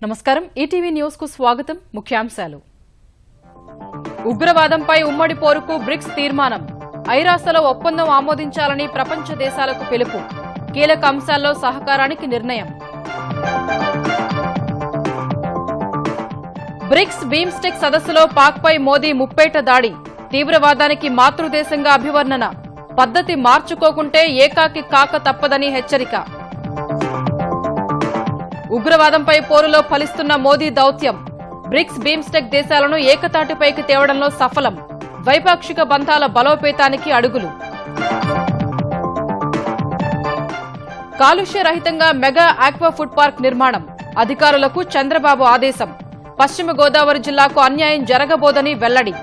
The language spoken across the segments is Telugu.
నమస్కారం ఈటీవీ న్యూస్ కు స్వాగతం ముఖ్యాంశాలు ఉగ్రవాదంపై ఉమ్మడి పోరుకు బ్రిక్స్ తీర్మానం ఐరాసలో ఒప్పందం ఆమోదించాలని ప్రపంచ దేశాలకు పిలుపు కీలక అంశాల్లో సహకారానికి నిర్ణయం బ్రిక్స్ బీమ్స్టెక్ సదస్సులో పాక్పై మోదీ ముప్పేట దాడి తీవ్రవాదానికి మాతృదేశంగా అభివర్ణన పద్ధతి మార్చుకోకుంటే ఏకాకి కాక తప్పదని హెచ్చరిక ఉగ్రవాదంపై పోరులో ఫలిస్తున్న మోదీ దౌత్యం బ్రిక్స్ బీమ్స్టెక్ దేశాలను ఏకతాటిపైకి తేవడంలో సఫలం ద్వైపాక్షిక బంధాల బలోపేతానికి అడుగులు కాలుష్య రహితంగా మెగా ఆక్వా ఫుడ్ పార్క్ నిర్మాణం అధికారులకు చంద్రబాబు ఆదేశం పశ్చిమ గోదావరి జిల్లాకు అన్యాయం జరగబోదని వెల్లడి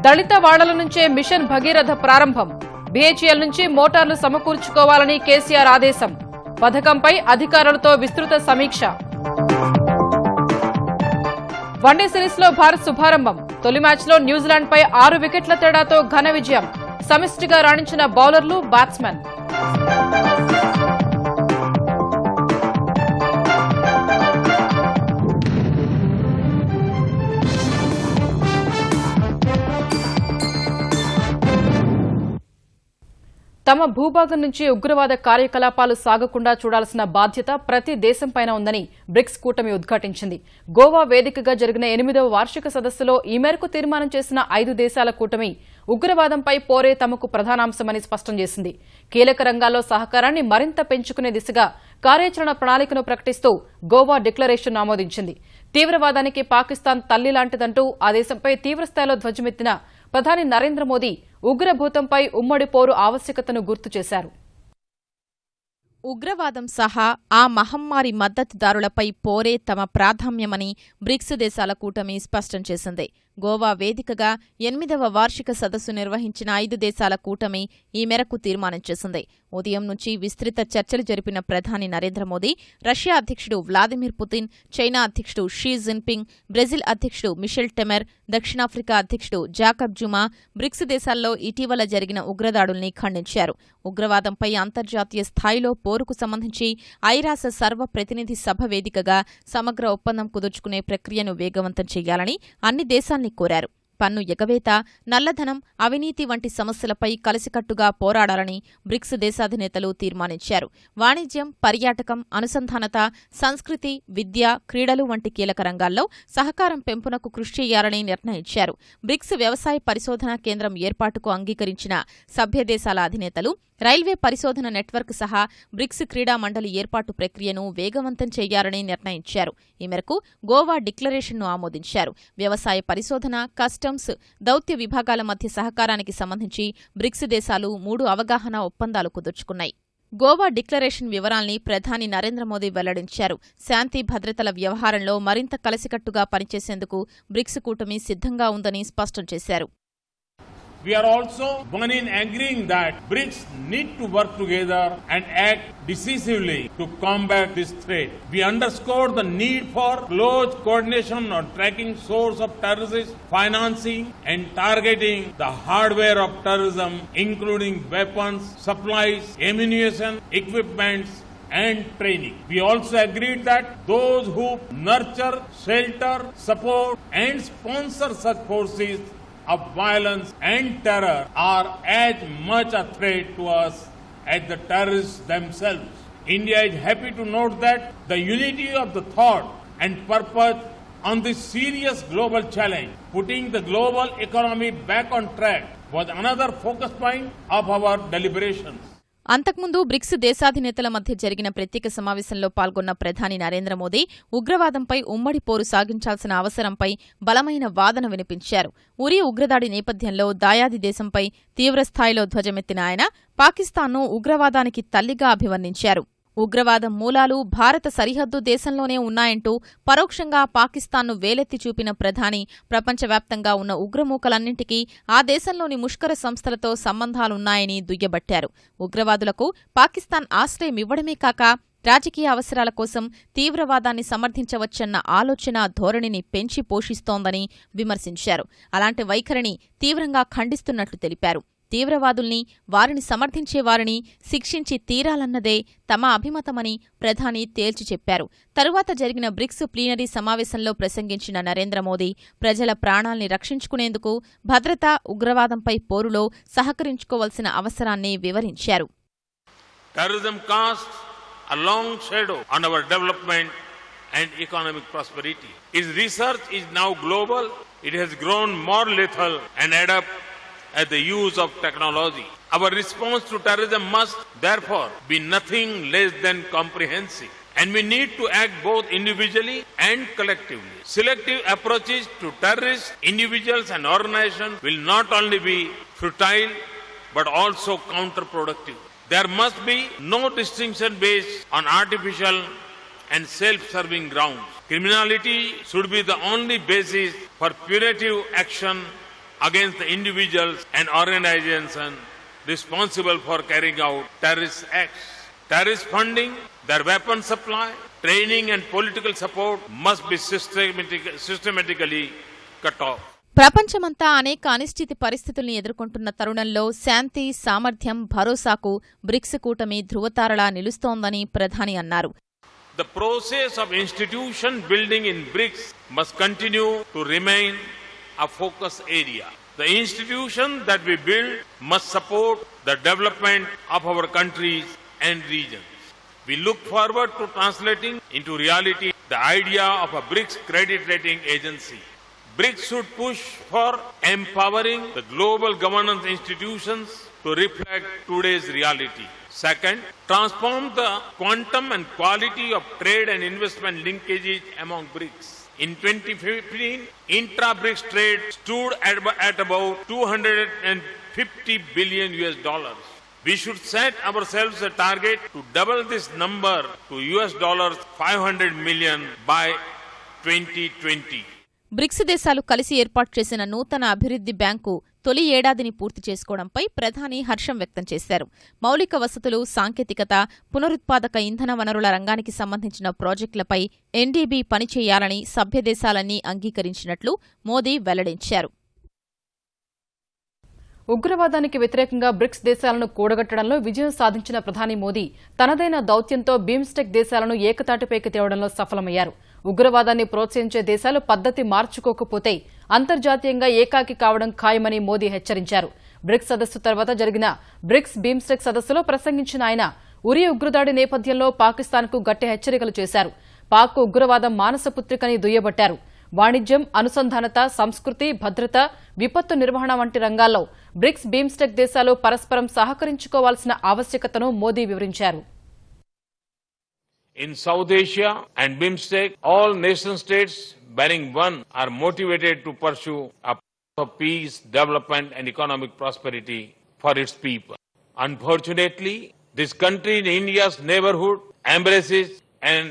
దళిత వాడల నుంచే మిషన్ భగీరథ ప్రారంభం బీహెచ్ఎల్ నుంచి మోటార్లు సమకూర్చుకోవాలని కేసీఆర్ ఆదేశం పథకంపై అధికారులతో విస్తృత సమీక్ష వన్డే సిరీస్ లో భారత్ శుభారంభం తొలి మ్యాచ్లో న్యూజిలాండ్పై 6 వికెట్ల తేడాతో ఘన విజయం సమిష్టిగా రాణించిన బౌలర్లు బ్యాట్స్మెన్ తమ భూభాగం నుంచి ఉగ్రవాద కార్యకలాపాలు సాగకుండా చూడాల్సిన బాధ్యత ప్రతి దేశంపైన ఉందని బ్రిక్స్ కూటమి ఉద్ఘాటించింది గోవా వేదికగా జరిగిన 8వ వార్షిక సదస్సులో ఈ మేరకు తీర్మానం చేసిన 5 దేశాల కూటమి ఉగ్రవాదంపై పోరే తమకు ప్రధానాంశమని స్పష్టం చేసింది కీలక రంగాల్లో సహకారాన్ని మరింత పెంచుకునే దిశగా కార్యాచరణ ప్రణాళికను ప్రకటిస్తూ గోవా డిక్లరేషన్ ఆమోదించింది తీవ్రవాదానికి పాకిస్తాన్ తల్లి లాంటిదంటూ ఆ దేశంపై తీవ్రస్థాయిలో ధ్వజమెత్తిన ప్రధాని నరేంద్ర మోదీ ఉగ్రభూతంపై ఉమ్మడి పోరు ఆవశ్యకతను గుర్తు చేశారు ఉగ్రవాదం సహా ఆ మహమ్మారి మద్దతుదారులపై పోరే తమ ప్రాధాన్యమని బ్రిక్స్ దేశాల కూటమి స్పష్టం చేసింది గోవా వేదికగా 8వ వార్షిక సదస్సు నిర్వహించిన 5 దేశాల కూటమి ఈ మేరకు తీర్మానం చేసింది ఉదయం నుంచి విస్తృత చర్చలు జరిపిన ప్రధాని నరేంద్ర మోదీ రష్యా అధ్యక్షుడు వ్లాదిమిర్ పుతిన్ చైనా అధ్యక్షుడు షీ జిన్పింగ్ బ్రెజిల్ అధ్యక్షుడు మిషెల్ టెమెర్ దక్షిణాఫ్రికా అధ్యక్షుడు జాకబ్ జుమా బ్రిక్స్ దేశాల్లో ఇటీవల జరిగిన ఉగ్రదాడుల్ని ఖండించారు ఉగ్రవాదంపై అంతర్జాతీయ స్థాయిలో పోరుకు సంబంధించి ఐరాస సర్వప్రతినిధి సభ వేదికగా సమగ్ర ఒప్పందం కుదుర్చుకునే ప్రక్రియను వేగవంతం చేయాలని అన్ని దేశాల్ని కోరారు పన్ను ఎగవేత నల్లధనం అవినీతి వంటి సమస్యలపై కలిసికట్టుగా పోరాడాలని బ్రిక్స్ దేశాధినేతలు తీర్మానించారు వాణిజ్యం పర్యాటకం అనుసంధానత సంస్కృతి విద్య క్రీడలు వంటి కీలక రంగాల్లో సహకారం పెంపునకు కృషి చేయాలని నిర్ణయించారు బ్రిక్స్ వ్యవసాయ పరిశోధనా కేంద్రం ఏర్పాటుకు అంగీకరించిన సభ్యదేశాల అధినేతలు రైల్వే పరిశోధన నెట్వర్క్ సహా బ్రిక్స్ క్రీడా మండలి ఏర్పాటు ప్రక్రియను వేగవంతం చేయాలని నిర్ణయించారు ఈ మేరకు గోవా డిక్లరేషన్ను ఆమోదించారు వ్యవసాయ పరిశోధన కస్టమ్స్ దౌత్య విభాగాల మధ్య సహకారానికి సంబంధించి బ్రిక్స్ దేశాలు 3 అవగాహన ఒప్పందాలు కుదుర్చుకున్నాయి గోవా డిక్లరేషన్ వివరాల్ని ప్రధాని నరేంద్ర మోదీ వెల్లడించారు శాంతి భద్రతల వ్యవహారంలో మరింత కలిసికట్టుగా పనిచేసేందుకు బ్రిక్స్ కూటమి సిద్ధంగా ఉందని స్పష్టం చేశారు We are also one in agreeing that BRICS need to work together and act decisively to combat this threat. We underscore the need for close coordination on tracking source of terrorist financing and targeting the hardware of terrorism, including weapons, supplies, ammunition, equipments, and training. We also agreed that those who nurture, shelter, support, and sponsor such forces of violence and terror are as much a threat to us as the terrorists themselves. India is happy to note that the unity of the thought and purpose on this serious global challenge, putting the global economy back on track, was another focus point of our deliberations. అంతకుముందు బ్రిక్స్ దేశాధినేతల మధ్య జరిగిన ప్రత్యేక సమావేశంలో పాల్గొన్న ప్రధాని నరేంద్ర మోదీ ఉగ్రవాదంపై ఉమ్మడి పోరు సాగించాల్సిన అవసరంపై బలమైన వాదన వినిపించారు ఉరి ఉగ్రదాడి నేపథ్యంలో దాయాది దేశంపై తీవ్రస్థాయిలో ధ్వజమెత్తిన ఆయన పాకిస్తాన్ను ఉగ్రవాదానికి తల్లిగా అభివర్ణించారు ఉగ్రవాదం మూలాలు భారత సరిహద్దు దేశంలోనే ఉన్నాయంటూ పరోక్షంగా పాకిస్తాన్ను వేలెత్తి చూపిన ప్రధాని ప్రపంచవ్యాప్తంగా ఉన్న ఉగ్రమూకలన్నింటికీ ఆ దేశంలోని ముష్కర సంస్థలతో సంబంధాలున్నాయని దుయ్యబట్టారు ఉగ్రవాదులకు పాకిస్తాన్ ఆశ్రయమివ్వడమే కాక రాజకీయ అవసరాల కోసం తీవ్రవాదాన్ని సమర్థించవచ్చన్న ఆలోచన ధోరణిని పెంచి పోషిస్తోందని విమర్శించారు అలాంటి వైఖరిని తీవ్రంగా ఖండిస్తున్నట్లు తెలిపారు తీవ్రవాదుల్ని, వారిని సమర్థించే వారిని శిక్షించి తీరాలన్నదే తమ అభిమతమని ప్రధాని తేల్చి చెప్పారు. తరువాత జరిగిన బ్రిక్స్ ప్లీనరీ సమావేశంలో ప్రసంగించిన నరేంద్ర మోదీ ప్రజల ప్రాణాల్ని రక్షించుకునేందుకు భద్రత, ఉగ్రవాదంపై పోరులో సహకరించుకోవాల్సిన అవసరాన్ని వివరించారు. Terrorism casts a long shadow on our development and economic prosperity. Its research is now global. It has grown more lethal and adept at the use of technology. Our response to terrorism must therefore be nothing less than comprehensive. And we need to act both individually and collectively. Selective approaches to terrorist individuals and organizations will not only be futile but also counterproductive. There must be no distinction based on artificial and self-serving grounds. Criminality should be the only basis for punitive action against the individuals and organizations responsible for carrying out terrorist acts. Terrorist funding, their weapon supply, training and political support must be systematically cut off. ప్రపంచమంతా అనేక అనిశ్చిత పరిస్థితుల్ని ఎదుర్కొంటున్న తరుణంలో శాంతి, సామర్థ్యం, భరోసాకు బ్రిక్స్ కూటమి ధృవతారలా నిలుస్తోందని ప్రధాని అన్నారు. The process of institution building in BRICS must continue to remain a focus area. The institutions that we build must support the development of our countries and regions. We look forward to translating into reality the idea of a BRICS credit rating agency. BRICS should push for empowering the global governance institutions to reflect today's reality. Second, transform the quantum and quality of trade and investment linkages among BRICS. In 2015, intra-BRICS trade stood at about $250 billion. We should set ourselves a target to double this number to $500 million by 2020. Bricks దేశాలు కలిసి ఏర్పాటు చేసిన నూతన అభివృద్ధి బ్యాంకు తొలి ఏడాదిని పూర్తి చేసుకోవడంపై ప్రధాని హర్షం వ్యక్తం చేశారు. మౌలిక వసతులు, సాంకేతికత, పునరుత్పాదక ఇంధన వనరుల రంగానికి సంబంధించిన ప్రాజెక్టులపై ఎన్డీబీ పనిచేయాలని సభ్యదేశాలన్నీ అంగీకరించినట్లు మోదీ వెల్లడించారు. ఉగ్రవాదానికి వ్యతిరేకంగా బ్రిక్స్ దేశాలను కూడగట్టడంలో విజయం సాధించిన ప్రధాని మోదీ తనదైన దౌత్యంతో బిమ్స్టెక్ దేశాలను ఏకతాటిపైకి తేవడంలో సఫలమయ్యారు. ఉగ్రవాదాన్ని ప్రోత్సహించే దేశాలు పద్ధతి మార్చుకోకపోతే అంతర్జాతీయంగా ఏకాకి కావడం ఖాయమని మోదీ హెచ్చరించారు. బ్రిక్స్ సదస్సు తర్వాత జరిగిన బ్రిక్స్ బిమ్స్టెక్ సదస్సులో ప్రసంగించిన ఆయన ఉరి ఉగ్రదాడి నేపథ్యంలో పాకిస్తాన్కు గట్టి హెచ్చరికలు చేశారు. పాక్ ఉగ్రవాదం మానసపుత్రికని దుయ్యబట్టారు. వాణిజ్యం, అనుసంధానత, సంస్కృతి, భద్రత, విపత్తు నిర్వహణ వంటి రంగాల్లో బ్రిక్స్ బిమ్స్టెక్ దేశాలు పరస్పరం సహకరించుకోవాల్సిన ఆవశ్యకతను మోదీ వివరించారు. In South Asia and BIMSTEC, all nation states bearing one are motivated to pursue a path of peace, development and economic prosperity for its people. Unfortunately, this country in India's neighborhood embraces and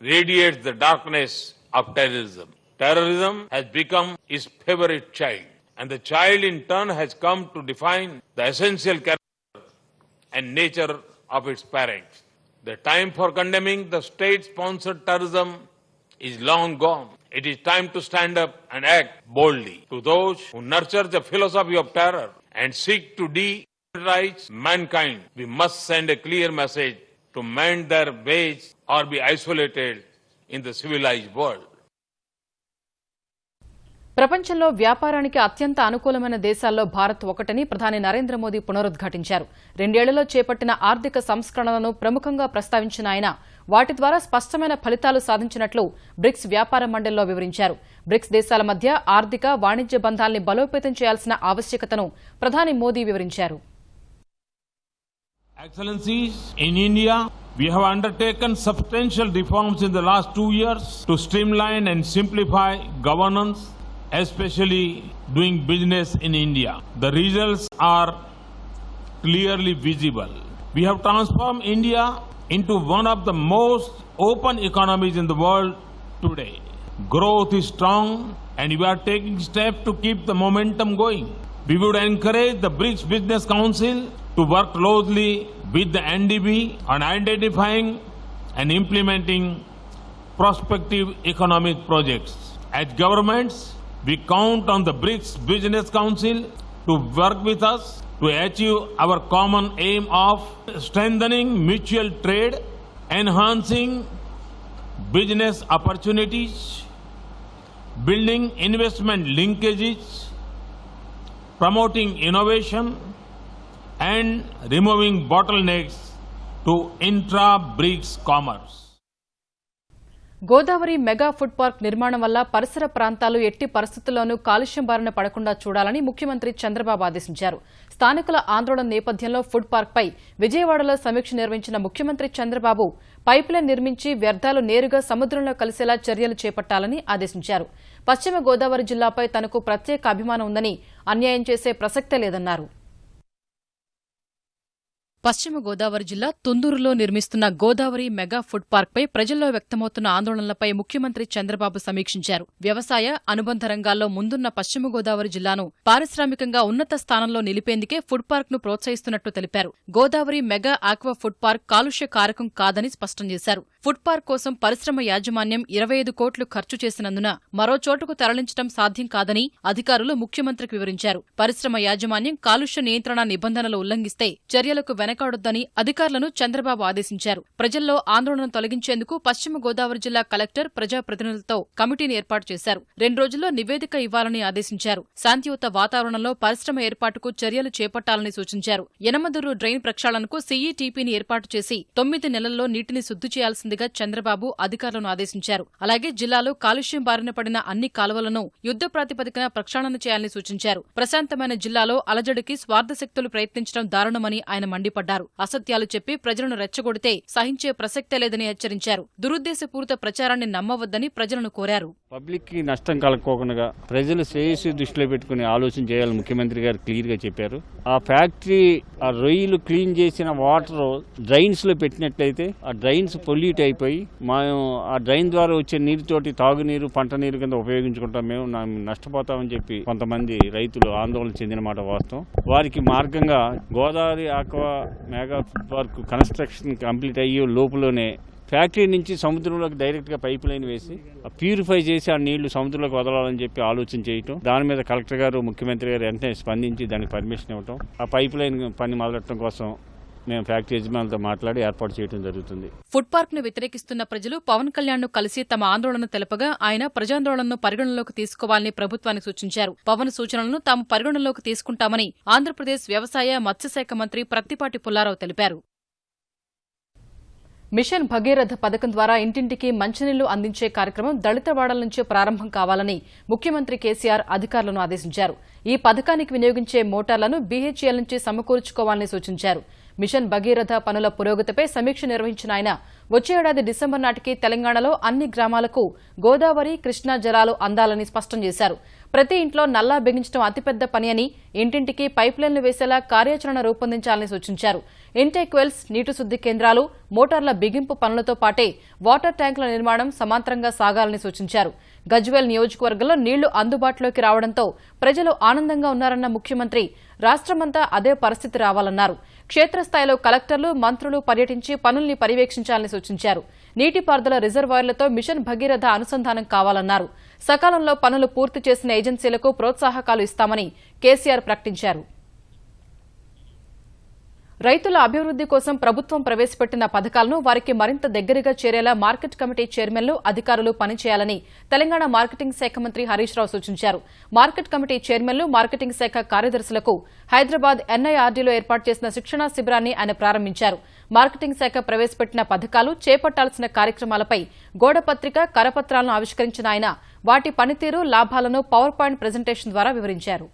radiates the darkness of terrorism. Terrorism has become its favorite child, and the child in turn has come to define the essential character and nature of its parents. The time for condemning the state-sponsored terrorism is long gone. It is time to stand up and act boldly. To those who nurture the philosophy of terror and seek to demoralize mankind, we must send a clear message to mend their ways or be isolated in the civilized world. ప్రపంచంలో వ్యాపారానికి అత్యంత అనుకూలమైన దేశాల్లో భారత్ ఒకటని ప్రధాని నరేంద్ర మోదీ పునరుద్ఘాటించారు. 2 ఏళ్లలో చేపట్టిన ఆర్థిక సంస్కరణలను ప్రముఖంగా ప్రస్తావించిన ఆయన వాటి ద్వారా స్పష్టమైన ఫలితాలు సాధించినట్లు బ్రిక్స్ వ్యాపార మండలిలో వివరించారు. బ్రిక్స్ దేశాల మధ్య ఆర్థిక, వాణిజ్య బంధాల్ని బలోపేతం చేయాల్సిన ఆవశ్యకతను ప్రధాని మోదీ వివరించారు. Excellencies, in India, we have undertaken substantial reforms in the last 2 years to streamline and simplify governance, especially doing business in India. The results are clearly visible. We have transformed India into one of the most open economies in the world today. Growth is strong and we are taking steps to keep the momentum going. We would encourage the BRICS Business Council to work closely with the NDB on identifying and implementing prospective economic projects. As governments, we count on the BRICS Business Council to to work with us to achieve our common aim of strengthening mutual trade, enhancing business opportunities, building investment linkages, promoting innovation, and removing bottlenecks to intra-BRICS commerce. Godavari mega food park నిర్మాణం వల్ల పరిసర ప్రాంతాలు ఎట్టి పరిస్థితుల్లోనూ కాలుష్యం బారిన పడకుండా చూడాలని ముఖ్యమంత్రి చంద్రబాబు ఆదేశించారు. స్థానికుల ఆందోళన నేపథ్యంలో ఫుడ్ పార్క్పై విజయవాడలో సమీక్ష నిర్వహించిన ముఖ్యమంత్రి చంద్రబాబు పైప్లైన్ నిర్మించి వ్యర్థాలు నేరుగా సముద్రంలో కలిసేలా చర్యలు చేపట్టాలని ఆదేశించారు. పశ్చిమ గోదావరి జిల్లాపై తనకు ప్రత్యేక అభిమానం ఉందని అన్యాయం చేసే ప్రసక్తే లేదన్నారు. పశ్చిమ గోదావరి జిల్లా తుందూరులో నిర్మిస్తున్న గోదావరి మెగా ఫుడ్ పార్క్పై ప్రజల్లో వ్యక్తమవుతున్న ఆందోళనలపై ముఖ్యమంత్రి చంద్రబాబు సమీక్షించారు. వ్యవసాయ అనుబంధ రంగాల్లో ముందున్న పశ్చిమ గోదావరి జిల్లాను పారిశ్రామికంగా ఉన్నత స్థానంలో నిలిపేందుకే ఫుడ్ పార్క్ ను ప్రోత్సహిస్తున్నట్టు తెలిపారు. Godavari mega aqua food park కాలుష్య కారకం కాదని స్పష్టం చేశారు. ఫుడ్ పార్క్ కోసం పరిశ్రమ యాజమాన్యం 25 కోట్లు ఖర్చు చేసినందున మరో చోటుకు తరలించడం సాధ్యం కాదని అధికారులు ముఖ్యమంత్రికి వివరించారు. పరిశ్రమ యాజమాన్యం కాలుష్య నియంత్రణ నిబంధనలు ఉల్లంఘిస్తే చర్యలకు వెనకాడొద్దని అధికారులను చంద్రబాబు ఆదేశించారు. ప్రజల్లో ఆందోళన తొలగించేందుకు పశ్చిమ గోదావరి జిల్లా కలెక్టర్ ప్రజాప్రతినిధులతో కమిటీని ఏర్పాటు చేశారు. 2 రోజుల్లో నివేదిక ఇవ్వాలని ఆదేశించారు. శాంతియుత వాతావరణంలో పరిశ్రమ ఏర్పాటుకు చర్యలు చేపట్టాలని సూచించారు. యనమదురు డ్రైన్ ప్రక్షాళనకు సీఈటీపీని ఏర్పాటు చేసి 9 నెలల్లో నీటిని శుద్ధి చేయాల్సిందిగా చంద్రబాబు అధికారులను ఆదేశించారు. అలాగే జిల్లాలో కాలుష్యం బారిన పడిన అన్ని కాలువలను యుద్ధ ప్రాతిపదికన ప్రక్షాళన చేయాలని సూచించారు. ప్రశాంతమైన జిల్లాలో అలజడికి స్వార్థ శక్తులు ప్రయత్నించడం దారుణమని ఆయన మండిపడ్డారు. అసత్యాలు చెప్పి ప్రజలను రెచ్చగొడితే సహించే ప్రసక్తే లేదని హెచ్చరించారు. దురుద్దేశపూరిత ప్రచారాన్ని నమ్మవద్దని ప్రజలను కోరారు. పబ్లిక్ కి నష్టం కలగకోకుండా ప్రజల శ్రేయస్సు దృష్టిలో పెట్టుకుని ఆలోచన చేయాలని ముఖ్యమంత్రి గారు క్లియర్ గా చెప్పారు. ఆ ఫ్యాక్టరీ ఆ రొయ్యలు క్లీన్ చేసిన వాటర్ డ్రైన్స్ లో పెట్టినట్లయితే ఆ డ్రైన్స్ పొల్యూట్ అయిపోయి మేము ఆ డ్రైన్ ద్వారా వచ్చే నీరుతోటి తాగునీరు పంట నీరు కింద ఉపయోగించుకుంటాం, మేము నష్టపోతామని చెప్పి కొంతమంది రైతులు ఆందోళన చెందిన మాట వాస్తవం. వారికి మార్గంగా Godavari aqua mega park construction complete అయ్యే లోపులోనే ఫ్యాక్టరీ నుంచి సముద్రంలోకి డైరెక్ట్ గా పైప్ లైన్ వేసి ప్యూరిఫై చేసి ఆ నీళ్లు సముద్రంలోకి వదలాలని చెప్పి ఆలోచన చేయటం, దాని మీద కలెక్టర్ గారు ముఖ్యమంత్రి గారు వెంటనే స్పందించి దానికి పర్మిషన్ ఇవ్వటం, ఆ పైప్ లైన్ పని మొదలెట్టడం కోసం మేము ఫ్యాక్టరీ యజమానులతో మాట్లాడి ఏర్పాటు చేయడం జరుగుతుంది. ఫుడ్ పార్క్ ను వ్యతిరేకిస్తున్న ప్రజలు పవన్ కళ్యాణ్ ను కలిసి తమ ఆందోళన తెలపగా ఆయన ప్రజాందోళనను పరిగణనలోకి తీసుకోవాలని ప్రభుత్వానికి సూచించారు. పవన్ సూచనలను తాము పరిగణనలోకి తీసుకుంటామని ఆంధ్రప్రదేశ్ వ్యవసాయ మత్స్యశాఖ మంత్రి ప్రత్తిపాటి పుల్లారావు తెలిపారు. మిషన్ భగీరథ పథకం ద్వారా ఇంటింటికి మంచినీళ్లు అందించే కార్యక్రమం దళితవాడల నుంచే ప్రారంభం కావాలని ముఖ్యమంత్రి కేసీఆర్ అధికారులను ఆదేశించారు. ఈ పథకానికి వినియోగించే మోటార్లను బీహెచ్ఎల్ నుంచి సమకూర్చుకోవాలని సూచించారు. మిషన్ భగీరథ పనుల పురోగతిపై సమీక్ష నిర్వహించిన ఆయన వచ్చే ఏడాది డిసెంబర్ నాటికి తెలంగాణలో అన్ని గ్రామాలకు గోదావరి కృష్ణా జలాలు అందాలని స్పష్టం చేశారు. ప్రతి ఇంట్లో నల్లా బిగించడం అతిపెద్ద పని అని, ఇంటింటికి పైప్లైన్లు వేసేలా కార్యాచరణ రూపొందించాలని సూచించారు. ఇంటేక్ వెల్స్, నీటి శుద్ది కేంద్రాలు, మోటార్ల బిగింపు పనులతో పాటే వాటర్ ట్యాంకుల నిర్మాణం సమాంతరంగా సాగాలని సూచించారు. గజ్వేల్ నియోజకవర్గంలో నీళ్లు అందుబాటులోకి రావడంతో ప్రజలు ఆనందంగా ఉన్నారన్న ముఖ్యమంత్రి రాష్ట్రమంతా అదే పరిస్థితి రావాలన్నారు. క్షేత్రస్థాయిలో కలెక్టర్లు, మంత్రులు పర్యటించి పనుల్ని పర్యవేక్షించాలని సూచించారు. నీటిపారుదల రిజర్వాయర్లతో మిషన్ భగీరథ అనుసంధానం కావాలన్నారు. సకాలంలో పనులు పూర్తి చేసిన ఏజెన్సీలకు ప్రోత్సాహకాలు ఇస్తామని కేసీఆర్ ప్రకటించారు. రైతుల అభివృద్ది కోసం ప్రభుత్వం ప్రవేశపెట్టిన పథకాలను వారికి మరింత దగ్గరగా చేరేలా మార్కెట్ కమిటీ చైర్మన్లు, అధికారులు పనిచేయాలని తెలంగాణ మార్కెటింగ్ శాఖ మంత్రి హరీష్ రావు సూచించారు. మార్కెట్ కమిటీ చైర్మన్లు, మార్కెటింగ్ శాఖ కార్యదర్శులకు హైదరాబాద్ ఎన్ఐఆర్డీలో ఏర్పాటు చేసిన శిక్షణా శిబిరాన్ని ఆయన ప్రారంభించారు. మార్కెటింగ్ శాఖ ప్రవేశపెట్టిన పథకాలు, చేపట్టాల్సిన కార్యక్రమాలపై గోడపత్రిక, కరపత్రాలను ఆవిష్కరించిన ఆయన వాటి పనితీరు, లాభాలను పవర్ పాయింట్ ప్రెజెంటేషన్ ద్వారా వివరించారు.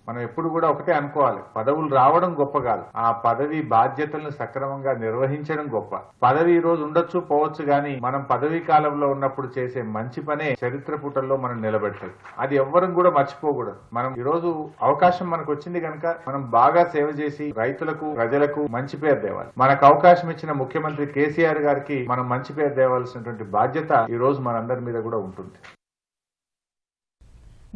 మనం ఎప్పుడు కూడా ఒకటే అనుకోవాలి, పదవులు రావడం గొప్ప కాదు, ఆ పదవి బాధ్యతలను సక్రమంగా నిర్వహించడం గొప్ప. పదవి ఈ రోజు ఉండొచ్చు పోవచ్చు, గానీ మనం పదవీ కాలంలో ఉన్నప్పుడు చేసే మంచి పనే చరిత్ర పుటల్లో మనం నిలబెట్టదు. అది ఎవ్వరం కూడా మర్చిపోకూడదు. మనం ఈ రోజు అవకాశం మనకు వచ్చింది కనుక మనం బాగా సేవ చేసి రైతులకు, ప్రజలకు మంచి పేరు తేవాలి. మనకు అవకాశం ఇచ్చిన ముఖ్యమంత్రి కేసీఆర్ గారికి మనం మంచి పేరు తేవాల్సినటువంటి బాధ్యత ఈ రోజు మనందరి మీద కూడా ఉంటుంది.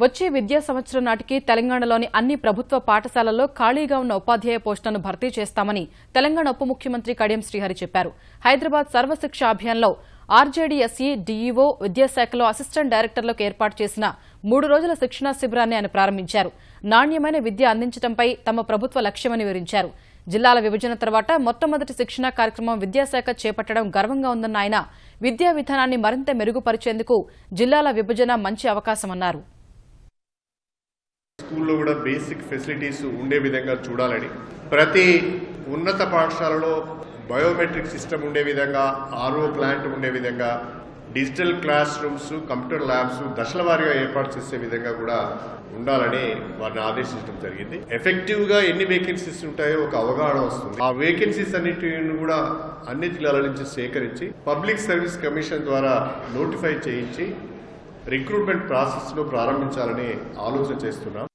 వచ్చే విద్యా సంవత్సరం నాటికి తెలంగాణలోని అన్ని ప్రభుత్వ పాఠశాలల్లో ఖాళీగా ఉన్న ఉపాధ్యాయ పోస్టులను భర్తీ చేస్తామని తెలంగాణ ఉప ముఖ్యమంత్రి కడియం శ్రీహరి చెప్పారు. హైదరాబాద్ సర్వశిక్ష అభియాన్లో ఆర్జేడీఎస్ఈ, డీఈఓ, విద్యాశాఖలో అసిస్టెంట్ డైరెక్టర్లకు ఏర్పాటు చేసిన 3 రోజుల శిక్షణా శిబిరాన్ని ఆయన ప్రారంభించారు. నాణ్యమైన విద్య అందించడంపై తమ ప్రభుత్వ లక్ష్యమని వివరించారు. జిల్లాల విభజన తర్వాత మొట్టమొదటి శిక్షణా కార్యక్రమం విద్యాశాఖ చేపట్టడం గర్వంగా ఉందన్న ఆయన విద్యా విధానాన్ని మరింత మెరుగుపరిచేందుకు జిల్లాల విభజన మంచి అవకాశమన్నారు. స్కూల్లో కూడా బేసిక్ ఫెసిలిటీస్ ఉండే విధంగా చూడాలని, ప్రతి ఉన్నత పాఠశాలలో బయోమెట్రిక్ సిస్టమ్ ఉండే విధంగా, ఆర్ఓ ప్లాంట్ ఉండే విధంగా, digital class rooms, computer labs దశల వారీగా ఏర్పాటు చేసే విధంగా కూడా ఉండాలని వారిని ఆదేశించడం జరిగింది. ఎఫెక్టివ్ గా ఎన్ని వేకెన్సీస్ ఉంటాయో ఒక అవగాహన వస్తుంది. ఆ వేకెన్సీస్ అన్నిటిని కూడా అన్ని జిల్లాల నుంచి సేకరించి పబ్లిక్ సర్వీస్ కమిషన్ ద్వారా నోటిఫై చేయించి రిక్రూట్మెంట్ ప్రాసెస్ ను ప్రారంభించాలని ఆలోచన చేస్తున్నాం.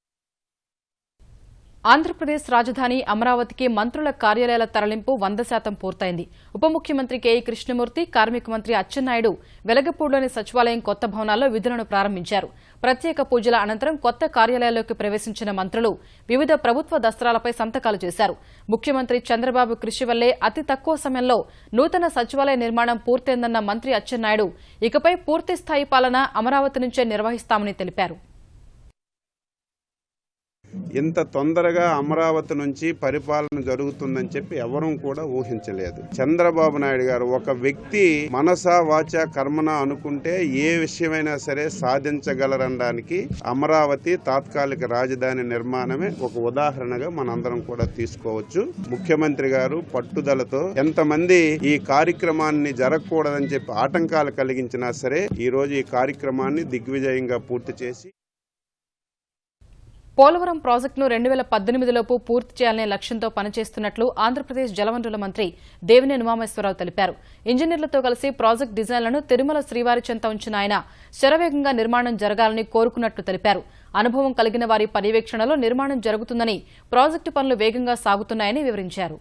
ఆంధ్రప్రదేశ్ రాజధాని అమరావతికి మంత్రుల కార్యాలయాల తరలింపు 100% పూర్తయింది. ఉప ముఖ్యమంత్రి కేఈ కృష్ణమూర్తి, కార్మిక మంత్రి అచ్చెన్నాయుడు వెలగపూడిలోని సచివాలయం కొత్త భవనాల్లో విధులను ప్రారంభించారు. ప్రత్యేక పూజల అనంతరం కొత్త కార్యాలయాల్లోకి ప్రవేశించిన మంత్రులు వివిధ ప్రభుత్వ దస్త్రాలపై సంతకాలు చేశారు. ముఖ్యమంత్రి చంద్రబాబు కృషి వల్లే అతి తక్కువ సమయంలో నూతన సచివాలయ నిర్మాణం పూర్తయిందన్న మంత్రి అచ్చెన్నాయుడు ఇకపై పూర్తిస్థాయి పాలన అమరావతి నుంచే నిర్వహిస్తామని తెలిపారు. ఇంత తొందరగా అమరావతి నుంచి పరిపాలన జరుగుతుందని చెప్పి ఎవరూ కూడా ఊహించలేదు. చంద్రబాబు నాయుడు గారు ఒక వ్యక్తి మనసా వాచా కర్మన అనుకుంటే ఏ విషయమైనా సరే సాధించగలరనడానికి అమరావతి తాత్కాలిక రాజధాని నిర్మాణమే ఒక ఉదాహరణగా మనందరం కూడా తీసుకోవచ్చు. ముఖ్యమంత్రి గారు పట్టుదలతో ఎంతమంది ఈ కార్యక్రమాన్ని జరగకూడదని చెప్పి ఆటంకాలు కలిగించినా సరే ఈ రోజు ఈ కార్యక్రమాన్ని దిగ్విజయంగా పూర్తి చేసి పోలవరం ప్రాజెక్టును 2018లోపు పూర్తి చేయాలనే లక్ష్యంతో పనిచేస్తున్నట్లు ఆంధ్రప్రదేశ్ జలవనరుల మంత్రి దేవినేని ఉమామహేశ్వరరావు తెలిపారు. ఇంజనీర్లతో కలిసి ప్రాజెక్టు డిజైన్లను తిరుమల శ్రీవారి చెంత ఉంచిన ఆయన శరవేగంగా నిర్మాణం జరగాలని కోరుకున్నట్లు తెలిపారు. అనుభవం కలిగిన వారి పర్యవేక్షణలో నిర్మాణం జరుగుతుందని, ప్రాజెక్టు పనులు వేగంగా సాగుతున్నాయని వివరించారు.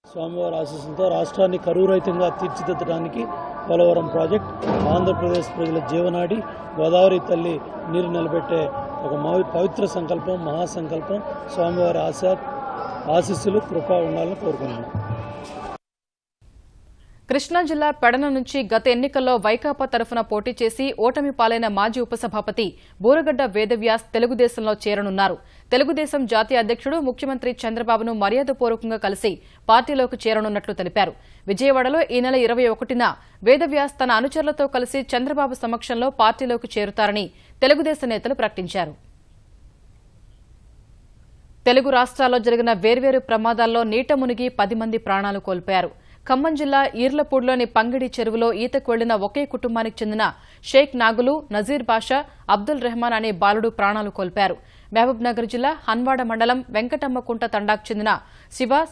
స్వామివారి ఆశీస్సులతో రాష్ట్రాన్ని కరువు రహితంగా తీర్చిదిద్దడానికి పోలవరం ప్రాజెక్ట్ ఆంధ్రప్రదేశ్ ప్రజల జీవనాడి, గోదావరి తల్లి నీరు నిలబెట్టే ఒక పవిత్ర సంకల్పం, మహాసంకల్పం. స్వామివారి ఆశీస్సులు కృప ఉండాలని కోరుకుంటున్నాం. కృష్ణా జిల్లా పెడన నుంచి గత ఎన్నికల్లో వైకాపా తరఫున పోటీ చేసి ఓటమి పాలైన మాజీ ఉపసభాపతి బూరగడ్డ వేదవ్యాస్ తెలుగుదేశంలో చేరనున్నారు. తెలుగుదేశం జాతీయ అధ్యక్షుడు ముఖ్యమంత్రి చంద్రబాబును మర్యాదపూర్వకంగా కలిసి పార్టీలోకి చేరనున్నట్లు తెలిపారు. విజయవాడలో ఈ నెల 21న వేదవ్యాస్ తన అనుచరులతో కలిసి చంద్రబాబు సమక్షంలో పార్టీలోకి చేరుతారని తెలుగుదేశం నేతలు ప్రకటించారు. తెలుగు రాష్ట్రాల్లో జరిగిన వేర్వేరు ప్రమాదాల్లో నీట మునిగి 10 మంది ప్రాణాలు కోల్పోయారు. ఖమ్మం జిల్లా ఈర్లపూడిలోని పంగిడి చెరువులో ఈతకు వెళ్లిన ఒకే కుటుంబానికి చెందిన షేక్ నాగులు, నజీర్ బాషా, అబ్దుల్ రెహమాన్ అనే బాలుడు ప్రాణాలు కోల్పారు. మహబూబ్ నగర్ జిల్లా హన్వాడ మండలం వెంకటమ్మకుంట తండాకు చెందిన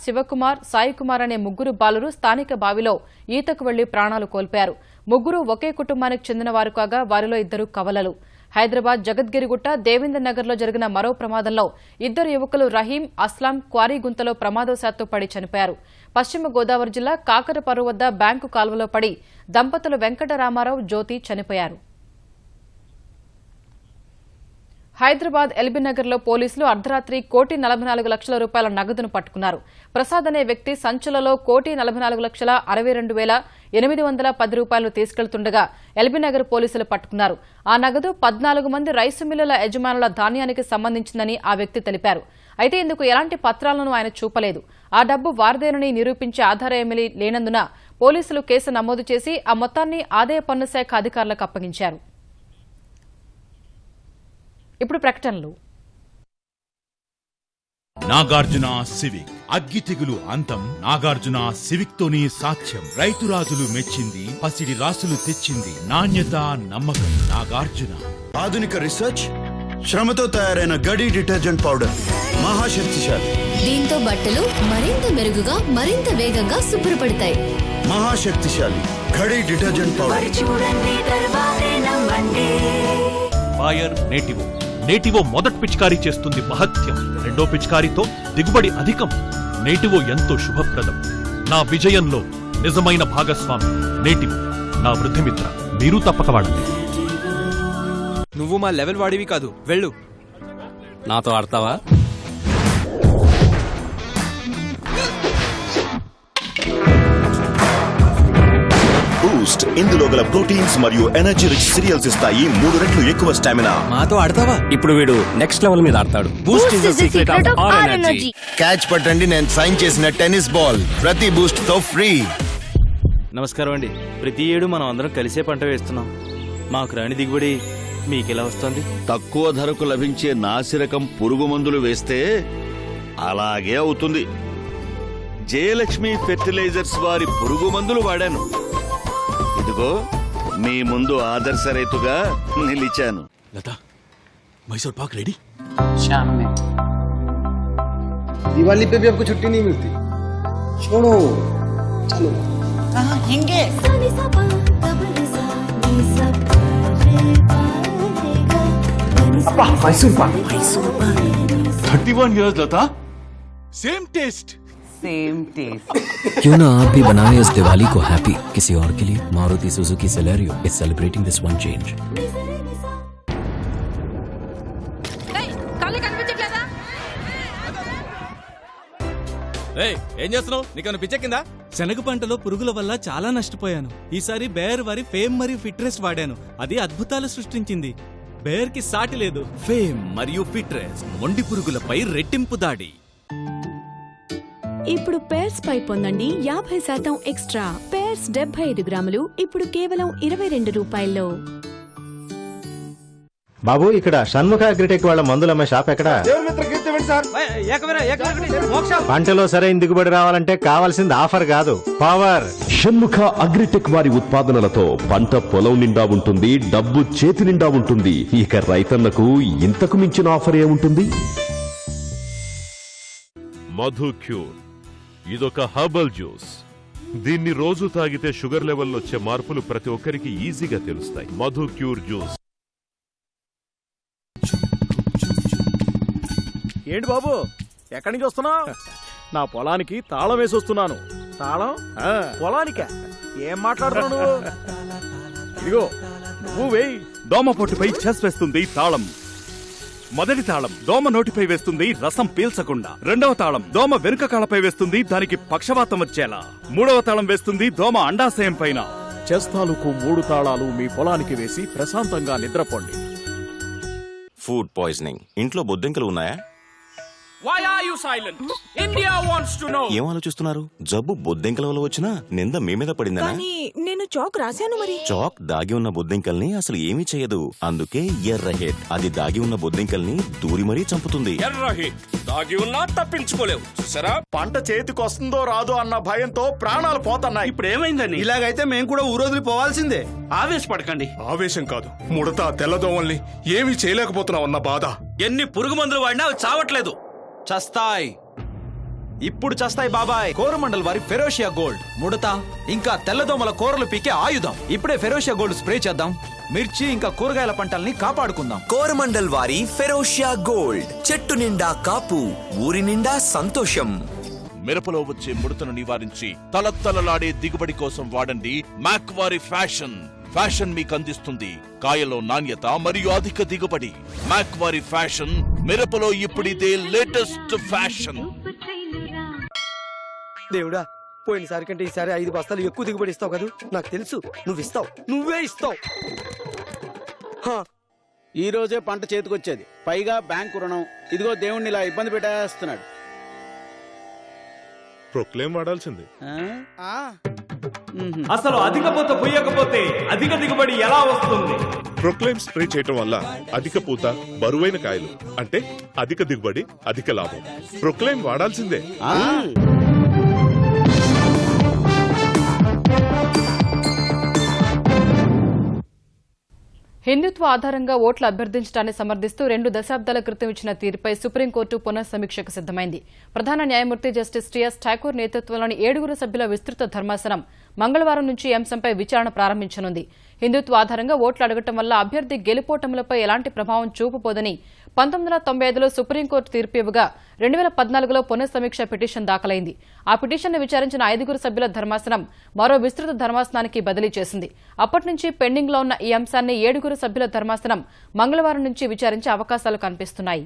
శివకుమార్, సాయికుమార్ అనే 3 బాలురు స్థానిక బావిలో ఈతకు వెళ్లి ప్రాణాలు కోల్పారు. 3 ఒకే కుటుంబానికి చెందిన వారు కాగా వారిలో 2 కవలలు. హైదరాబాద్ జగద్గిరిగుట్ట, దేవేంద్ర నగర్లో జరిగిన మరో ప్రమాదంలో 2 యువకులు రహీం, అస్లాం క్వారీ గుంతలో ప్రమాదవశాత్తు పడి చనిపోయారు. పశ్చిమ గోదావరి జిల్లా కాకరపర్రు వద్ద బ్యాంకు కాల్వలో పడి దంపతులు వెంకటరామారావు, జ్యోతి చనిపోయారు. హైదరాబాద్ ఎల్బీనగర్లో పోలీసులు అర్ధరాత్రి 1,44,00,000 రూపాయల నగదును పట్టుకున్నారు. ప్రసాద్ అనే వ్యక్తి సంచులలో 1,44,62,810 రూపాయలు తీసుకెళ్తుండగా ఎల్బీనగర్ పోలీసులు పట్టుకున్నారు. ఆ నగదు 14 మంది రైసు మిల్లుల యజమానుల ధాన్యానికి సంబంధించిందని ఆ వ్యక్తి తెలిపారు. అయితే ఇందుకు ఎలాంటి పత్రాలను ఆయన చూపలేదు. ఆ డబ్బు వారిదేనని నిరూపించే ఆధారమేమీ లేనందున పోలీసులు కేసు నమోదు చేసి ఆ మొత్తాన్ని ఆదాయ పన్ను శాఖ అధికారులకు అప్పగించారు. ఇప్పుడు ప్రకటనలు. నాగార్జున సివిక్ అగ్గి తెగులు అంతం నాగార్జున సివిక్ తోనే సాధ్యం. రైతురాజులు మెచ్చింది, పసిడి రాసులు తెచ్చింది, నాణ్యత నమ్మకం నాగార్జున. ఆధునిక రీసెర్చ్, శ్రమతో తయారైన గడి డిటర్జెంట్ పౌడర్ మహాశక్తిశాలి. దీంతో బట్టలు మరింత మెరుగుగా, మరింత వేగంగా శుభ్రపడతాయి. మహాశక్తిశాలి గడి డిటర్జెంట్ పౌడర్. బాయర్ నేటివో. నేటివో మొదటి పిచికారీ చేస్తుంది మహత్యం, రెండో పిచికారీతో దిగుబడి అధికం. నేటివో ఎంతో శుభప్రదం. నా విజయంలో నిజమైన భాగస్వామి నేటివో, నా వృద్ధిమిత్ర. మీరు తప్పక వాడండి. నువ్వు మా లెవెల్ వాడివి కాదు, వెళ్ళు. నాతో ఆడతావా? బూస్ట్ ఇందులో గల ప్రోటీన్స్ మరియు ఎనర్జీ రిచ్ సిరియల్స్ ఇస్తాయి 3 రెట్లు ఎక్కువ స్టామినా. మాతో ఆడతావా? ఇప్పుడు వీడు నెక్స్ట్ లెవెల్ మీద ఆడతాడు. Boost is the secret of our energy. Catch పట్టండి, నేను సైన్ చేసిన టెన్నిస్ బాల్ ప్రతి బూస్ట్ తో ఫ్రీ. నమస్కారం అండి. ప్రతి ఏడు మనం అందరం కలిసే పంట వేస్తున్నాం. మాకు రాని దిగుబడి మీకెలా వస్తుంది? తక్కువ ధరకు లభించే నాసిరకం పురుగు మందులు వేస్తే అలాగే అవుతుంది. జయలక్ష్మి ఫెర్టిలైజర్స్ వారి పురుగు మందులు వాడాను. ఇదిగో మీ ముందు ఆదర్శ రైతుగా నిలిచాను. लता मैसूर पाक रेडी? शाम में दिवाली पे भी आपको छुट्टी नहीं मिलती. छोड़ो, चलो. कहाँ हैंगे? 31 years लता, सेम टेस्ट. क्यों ना आप भी बनाए इस दिवाली को हैप्पी किसी और के लिए. Maruti Suzuki Celerio is celebrating this one change. ఏం చేస్తున్నావు? నీకన్నా పిచ్చెక్కిందా? శనగ పంటలో పురుగుల వల్ల చాలా నష్టపోయాను. ఈసారి బేర్ వారి ఫేమ్ మరియు ఫిట్రెస్ వాడాను. అది అద్భుతాలు సృష్టించింది. బేర్ కి సాటి లేదు. ఫేమ్ మరియు ఫిట్రెస్ మొండి పురుగులపై రెట్టింపు దాడి. ఇప్పుడు పేర్స్ పై పొందండి 50% ఎక్స్ట్రా. పేర్స్ 75 గ్రాములు ఇప్పుడు కేవలం 22 రూపాయల్లో. బాబు, ఇక్కడ షణ్ముఖ అగ్రిటెక్ వాళ్ళ మందులమ్మే షాప్ ఎక్కడ? పంటలో సరైన దిగుబడి రావాలంటే కావాల్సింది ఆఫర్ కాదు, పవర్. షణ్ముఖ అగ్రిటెక్ వారి ఉత్పాదనలతో పంట పొలం నిండా ఉంటుంది, డబ్బు చేతి నిండా ఉంటుంది. ఇక రైతన్నకు ఇంతకు మించిన ఆఫర్ ఏముంటుంది? మధు క్యూర్ ఇదొక హర్బల్ జ్యూస్. దీన్ని రోజు తాగితే షుగర్ లెవెల్లో వచ్చే మార్పులు ప్రతి ఒక్కరికి ఈజీగా తెలుస్తాయి. Madhu cure juice. ఏంటి బాబు, ఎక్కడి నుంచి వస్తున్నావు? నా పొలానికి తాళం వేసి వస్తున్నాను. తాళం పొలానికా? ఏం మాట్లాడుతున్నావు నువ్వు? ఇదిగో నువ్వు వేయి. దోమ పొట్టుపై చెస్ వేస్తుంది తాళం. మొదటి తాళం దోమ నోటిపై వేస్తుంది రసం పీల్చకుండా. రెండవ తాళం దోమ వెనుక కాళ్ళపై వేస్తుంది దానికి పక్షవాతం వచ్చేలా. మూడవ తాళం వేస్తుంది దోమ అండాశయం పైన. చెస్ తాలూకు 3 తాళాలు మీ పొలానికి వేసి ప్రశాంతంగా నిద్రపోండి. Food poisoning. ఇంట్లో బొద్దింకలు ఉన్నాయా? Why are you silent? India wants to know. ఏం ఆలోచిస్తున్నారు? జబ్బు బొద్దింకల వల్ల వచ్చినా నింద మీ మీద పడిందనా? నేను చాక్ రాశాను మరి. చాక్ దాగి ఉన్న బొద్దింకల్ని అసలు ఏమీ చేయదు. అందుకే ఎర్ర హిట్. అది దాగి ఉన్న బొద్దింకల్ని దూరి మరీ చంపుతుంది. ఎర్ర హిట్ దాగి ఉన్నా తప్పించుకోలేవు. చూసారా? పంట చేతికి వస్తుందో రాదో అన్న భయంతో ప్రాణాలు పోతున్నాయి. ఇప్పుడు ఏమైందని? ఇలాగైతే మేము కూడా ఊరోజులు పోవాల్సిందే. ఆవేశపడకండి. ఆవేశం కాదు, ముడత తెల్లదోమల్ని ఏమీ చేయలేకపోతున్నావు అన్న బాధ. ఎన్ని పురుగు మందులు వాడినా అవి చావట్లేదు. చస్తాయి. ఇప్పుడు చస్తాయి బాబాయ్. కోరమండల్ వారి ఫెరోషియా గోల్డ్ ముడత ఇంకా తెల్లదోమల కూరలు పీకే ఆయుధం. ఇప్పుడే ఫెరోషియా గోల్డ్ స్ప్రే చేద్దాం. మిర్చి ఇంకా కూరగాయల పంటల్ని కాపాడుకుందాం. కోరమండల్ వారి ఫెరోషియా గోల్డ్. చెట్టు నిండా కాపు, ఊరి నిండా సంతోషం. మిరపలో వచ్చే ముడతను నివారించి తలతలలాడే దిగుబడి కోసం వాడండి మాక్వారి ఫ్యాషన్. ఫ్యాషన్ మీకు అందిస్తుంది కాయలో నాణ్యత మరియు అధిక దిగుబడి. మాక్వారి ఫ్యాషన్ మిరపలో ఇప్పుడిదే లేటెస్ట్ ఫ్యాషన్. దేవుడా, పోయినసారి కంటే ఈసారి 5 బస్తాలు ఎక్కువ దిగుబడి ఇస్తావు కదా. నాకు తెలుసు నువ్వు ఇస్తావు, నువ్వే ఇస్తావు. ఈ రోజే పంట చేతికొచ్చేది, పైగా బ్యాంకు రుణం. ఇదిగో దేవుణ్ణి ఇలా ఇబ్బంది పెట్టేస్తున్నాడు. ప్రొక్లేమ్ వాడాల్సిందే. అసలు అధిక పూత పూయకపోతే అధిక దిగుబడి ఎలా వస్తుంది? ప్రొక్లేమ్ స్ప్రే చేయటం వల్ల అధిక పూత, బరువైన కాయలు, అంటే అధిక దిగుబడి, అధిక లాభం. ప్రొక్లేమ్ వాడాల్సిందే. హిందుత్వ ఆధారంగా ఓట్లు అభ్యర్థించడాన్ని సమర్థిస్తూ 2 దశాబ్దాల క్రితం ఇచ్చిన తీర్పుపై సుప్రీంకోర్టు పునఃసమీక్షకు సిద్దమైంది. ప్రధాన న్యాయమూర్తి జస్టిస్ టీఎస్ ఠాకూర్ నేతృత్వంలోని 7 సభ్యుల విస్తృత ధర్మాసనం మంగళవారం నుంచి ఈ అంశంపై విచారణ ప్రారంభించనుంది. హిందుత్వ ఆధారంగా ఓట్లు అడగటం వల్ల అభ్యర్థి గెలుపోటములపై ఎలాంటి ప్రభావం చూపబోదని 1995లో సుప్రీంకోర్టు తీర్పు ఇవ్వగా 2014లో పునఃసమీక్ష పిటిషన్ దాఖలైంది. ఆ పిటిషన్ను విచారించిన 5 సభ్యుల ధర్మాసనం మరో విస్తృత ధర్మాసనానికి బదిలీ చేసింది. అప్పటి నుంచి పెండింగ్లో ఉన్న ఈ అంశాన్ని 7 సభ్యుల ధర్మాసనం మంగళవారం నుంచి విచారించే అవకాశాలు కనిపిస్తున్నాయి.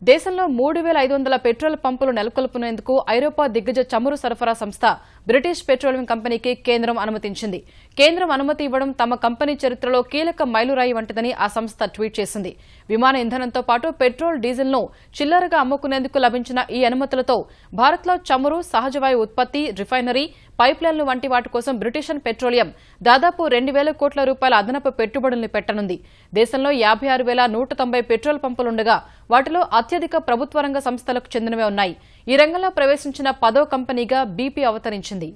దేశంలో 3,500 పెట్రోల్ పంపులు నెలకొల్పునేందుకు ఐరోపా దిగ్గజ చమురు సరఫరా సంస్థ బ్రిటిష్ పెట్రోలియం కంపెనీకి కేంద్రం అనుమతించింది. కేంద్రం అనుమతి ఇవ్వడం తమ కంపెనీ చరిత్రలో కీలక మైలురాయి వంటిదని ఆ సంస్థ ట్వీట్ చేసింది. విమాన ఇంధనంతో పాటు పెట్రోల్, డీజిల్ను చిల్లరగా అమ్ముకునేందుకు లభించిన ఈ అనుమతులతో భారత్లో చమురు, సహజవాయు ఉత్పత్తి, రిఫైనరీ, పైప్లైన్లు వంటి వాటి కోసం బ్రిటిష్ పెట్రోలియం దాదాపు 2,000 కోట్ల రూపాయల అదనపు పెట్టుబడుల్ని పెట్టనుంది. దేశంలో 56,190 పెట్రోల్ పంపులుండగా వాటిలో అత్యధిక ప్రభుత్వ రంగ సంస్థలకు చెందినవే ఉన్నాయి. ఈ రంగంలో ప్రవేశించిన 10వ కంపెనీగా బీపీ అవతరించింది.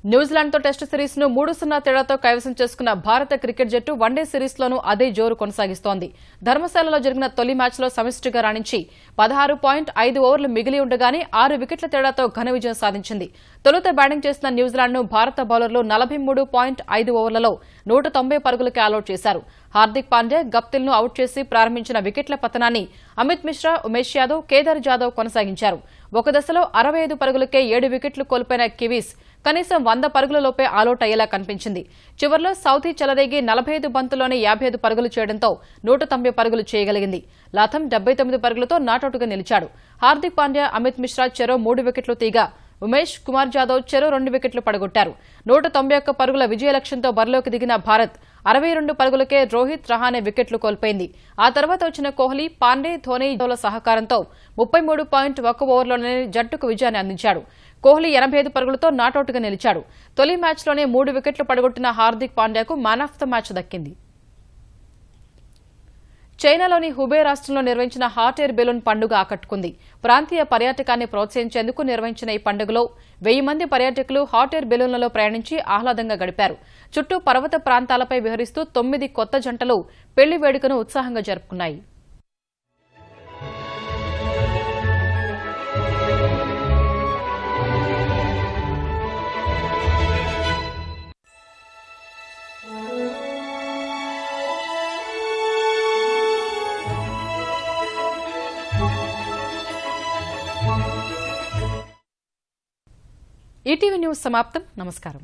న్యూజిలాండ్తో టెస్టు సిరీస్ను 3-0 తేడాతో కైవసం చేసుకున్న భారత క్రికెట్ జట్టు వన్డే సిరీస్లోనూ అదే జోరు కొనసాగిస్తోంది. ధర్మశాలలో జరిగిన తొలి మ్యాచ్లో సమిష్టిగా రాణించి 16.5 ఓవర్లు మిగిలి ఉండగానే 6 వికెట్ల తేడాతో ఘన విజయం సాధించింది. తొలుత బ్యాటింగ్ చేసిన న్యూజిలాండ్ను భారత బౌలర్లు 43.5 ఓవర్లలో 190 పరుగులకి ఆలౌట్ చేశారు. హార్దిక్ పాండ్యా, గప్తిల్ను అవుట్ చేసి ప్రారంభించిన వికెట్ల పతనాన్ని అమిత్ మిశ్రా, ఉమేష్ యాదవ్, కేదార్ జాదవ్ కొనసాగించారు. ఒక దశలో 65 పరుగులకే 7 వికెట్లు కోల్పోయిన కివీస్ కనీసం 100 పరుగులలోపే ఆలౌట్ అయ్యేలా కనిపించింది. చివర్లో సౌదీ చెలరేగి 45 బంతుల్లోనే 55 పరుగులు చేయడంతో 190 పరుగులు చేయగలిగింది. లాథమ్ 79 పరుగులతో నాటౌట్గా నిలిచాడు. హార్దిక్ పాండ్యా, అమిత్ మిశ్రా చెరో 3 వికెట్లు తీగా ఉమేష్, కుమార్ జాదవ్ చెరో 2 వికెట్లు పడగొట్టారు. 191 పరుగుల విజయ లక్ష్యంతో బరిలోకి దిగిన భారత్ 62 పరుగులకే రోహిత్, రహానే వికెట్లు కోల్పోయింది. ఆ తర్వాత వచ్చిన కోహ్లీ, పాండే, ధోనీ ల సహకారంతో 33.1 ఓవర్లోనే జట్టుకు విజయాన్ని అందించాడు. కోహ్లీ 85 పరుగులతో నాటౌట్గా నిలిచాడు. తొలి మ్యాచ్లోనే 3 వికెట్లు పడగొట్టిన హార్దిక్ పాండ్యాకు మ్యాన్ ఆఫ్ ద మ్యాచ్ దక్కింది. చైనాలోని హుబే రాష్ట్రంలో నిర్వహించిన హాట్ ఎయిర్ బెలూన్ పండుగ ఆకట్టుకుంది. ప్రాంతీయ పర్యాటకాన్ని ప్రోత్సహించేందుకు నిర్వహించిన ఈ పండుగలో 1000 మంది పర్యాటకులు హాట్ ఎయిర్ బెలూన్లలో ప్రయాణించి ఆహ్లాదంగా గడిపారు. చుట్టూ పర్వత ప్రాంతాలపై విహరిస్తూ 9 కొత్త జంటలు పెళ్లి వేడుకను ఉత్సాహంగా జరుపుకున్నాయి. ఈటీవీ న్యూస్ సమాప్తం. నమస్కారం.